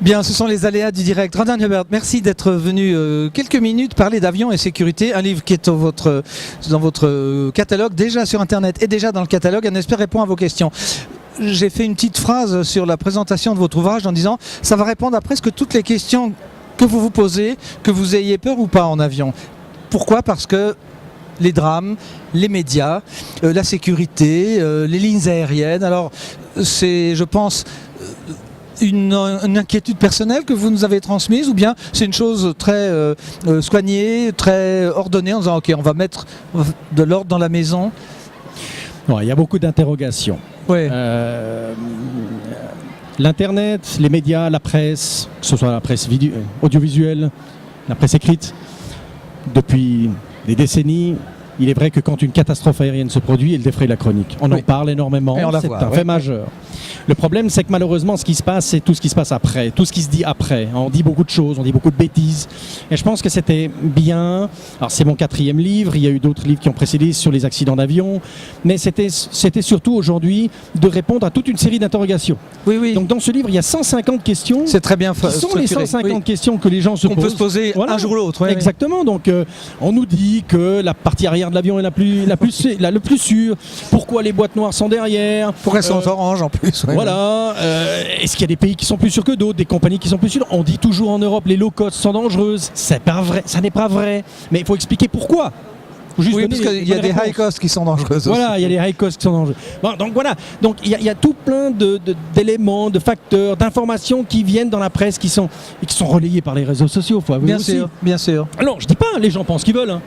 Bien, ce sont les aléas du direct. Rodin Hubert, merci d'être venu quelques minutes parler d'avion et sécurité, un livre qui est dans votre catalogue, déjà sur Internet et déjà dans le catalogue. On espère répondre à vos questions. J'ai fait une petite phrase sur la présentation de votre ouvrage en disant « ça va répondre à presque toutes les questions que vous vous posez, que vous ayez peur ou pas en avion ». Pourquoi ? Parce que les drames, les médias, la sécurité, les lignes aériennes. Alors, c'est, je pense, une inquiétude personnelle que vous nous avez transmise, ou bien c'est une chose très soignée, très ordonnée en disant ok, on va mettre de l'ordre dans la maison. Ouais, il y a beaucoup d'interrogations. Ouais. L'Internet, les médias, la presse, que ce soit la presse audiovisuelle, la presse écrite, depuis des décennies, il est vrai que quand une catastrophe aérienne se produit, elle défraye la chronique. On en parle énormément, c'est un fait majeur. Le problème, c'est que malheureusement, ce qui se passe, c'est tout ce qui se passe après, tout ce qui se dit après. On dit beaucoup de choses, on dit beaucoup de bêtises. Et je pense que c'était bien. Alors, c'est mon 4e livre, il y a eu d'autres livres qui ont précédé sur les accidents d'avion. Mais c'était surtout aujourd'hui de répondre à toute une série d'interrogations. Oui, oui. Donc, dans ce livre, il y a 150 questions. C'est très bien qui sont les 150 questions que les gens se posent. On peut se poser un jour ou l'autre. Ouais, exactement. Donc, on nous dit que la partie arrière de l'avion est le plus sûr. Pourquoi les boîtes noires sont derrière? Pourquoi elles sont orange en plus? Voilà. Est-ce qu'il y a des pays qui sont plus sûrs que d'autres, des compagnies qui sont plus sûres? On dit toujours en Europe les low cost sont dangereuses. C'est pas vrai. Ça n'est pas vrai. Mais il faut expliquer pourquoi. Oui, parce qu'il y a des high cost qui sont dangereuses. Voilà, il y a des high cost qui sont dangereuses. Bon, donc voilà. Donc il y a tout plein d'éléments, de facteurs, d'informations qui viennent dans la presse qui sont relayés par les réseaux sociaux. Faut avouer aussi. Bien sûr. Alors, je dis pas, les gens pensent qu'ils veulent. Hein.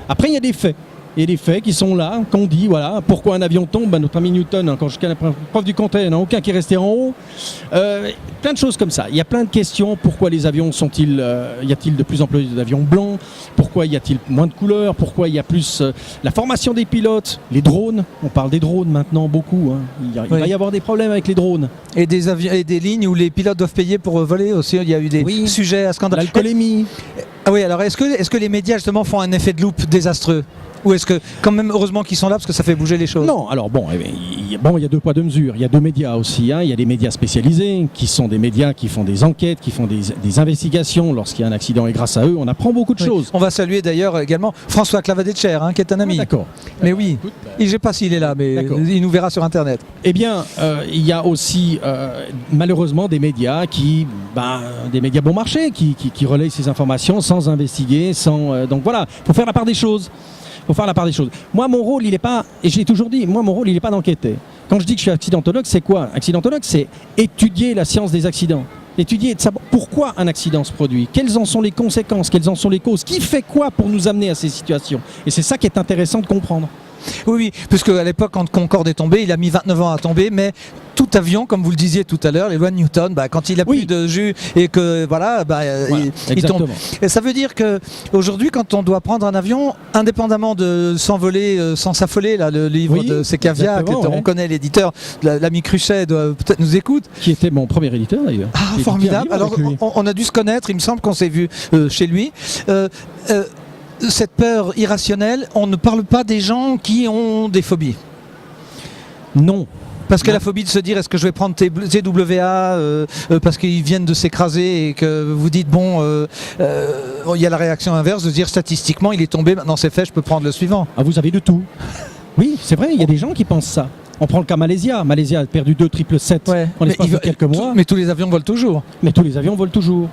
Après, il y a des faits. Il y a des faits qui sont là, qu'on dit, voilà, pourquoi un avion tombe, notre ami Newton, quand jusqu'à la preuve du contraire, il n'y en a aucun qui est resté en haut. Plein de choses comme ça. Il y a plein de questions. Pourquoi les avions y a-t-il de plus en plus d'avions blancs? Pourquoi y a-t-il moins de couleurs? Pourquoi il y a plus la formation des pilotes? Les drones, on parle des drones maintenant beaucoup. Hein. Il va y avoir des problèmes avec les drones. Et des avions et des lignes où les pilotes doivent payer pour voler aussi. Il y a eu des sujets à scandale. L'alcoolémie. Ah oui, alors est-ce que les médias justement font un effet de loupe désastreux? Ou est-ce que, quand même, heureusement qu'ils sont là parce que ça fait bouger les choses? Non, alors il y a 2 poids 2 mesures. Il y a 2 médias aussi. Hein. Il y a des médias spécialisés qui sont des médias qui font des enquêtes, qui font des investigations lorsqu'il y a un accident. Et grâce à eux, on apprend beaucoup de choses. On va saluer d'ailleurs également François Clavadetcher, qui est un ami. D'accord. Mais oui, je ne sais pas s'il est là, mais il nous verra sur Internet. Eh bien, il y a aussi malheureusement des médias des médias bon marché qui relayent ces informations sans investiguer, donc voilà, il faut faire la part des choses. Moi, mon rôle, il n'est pas, et je l'ai toujours dit, mon rôle, il n'est pas d'enquêter. Quand je dis que je suis accidentologue, c'est quoi? Accidentologue, c'est étudier la science des accidents. Étudier et de savoir pourquoi un accident se produit, quelles en sont les conséquences, quelles en sont les causes, qui fait quoi pour nous amener à ces situations. Et c'est ça qui est intéressant de comprendre. Oui, puisque à l'époque, quand Concorde est tombé, il a mis 29 ans à tomber, mais tout avion, comme vous le disiez tout à l'heure, les lois de Newton, quand il a plus de jus et que il tombe. Et ça veut dire qu'aujourd'hui, quand on doit prendre un avion, indépendamment de s'envoler sans s'affoler, le livre de Secavia, on connaît l'éditeur, l'ami Cruchet peut-être nous écoute. Qui était mon premier éditeur d'ailleurs. Ah, formidable. Alors on a dû se connaître, il me semble qu'on s'est vu chez lui. Cette peur irrationnelle, on ne parle pas des gens qui ont des phobies. Non. Parce que la phobie de se dire est-ce que je vais prendre TWA parce qu'ils viennent de s'écraser et que vous dites il y a la réaction inverse de dire statistiquement il est tombé, maintenant c'est fait, je peux prendre le suivant. Ah, vous avez de tout. Oui, c'est vrai, il y a des gens qui pensent ça. On prend le cas Malaysia. Malaysia a perdu 2 777 en l'espace de quelques mois. Mais tous les avions volent toujours.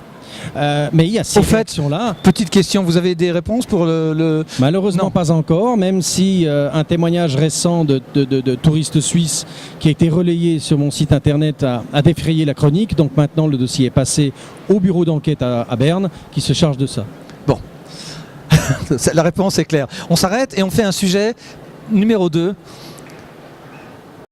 Mais il y a ces réactions-là. Petite question, vous avez des réponses pour le... Malheureusement pas encore, même si un témoignage récent de touristes suisses qui a été relayé sur mon site internet a défrayé la chronique. Donc maintenant le dossier est passé au bureau d'enquête à Berne qui se charge de ça. Bon, la réponse est claire. On s'arrête et on fait un sujet numéro 2.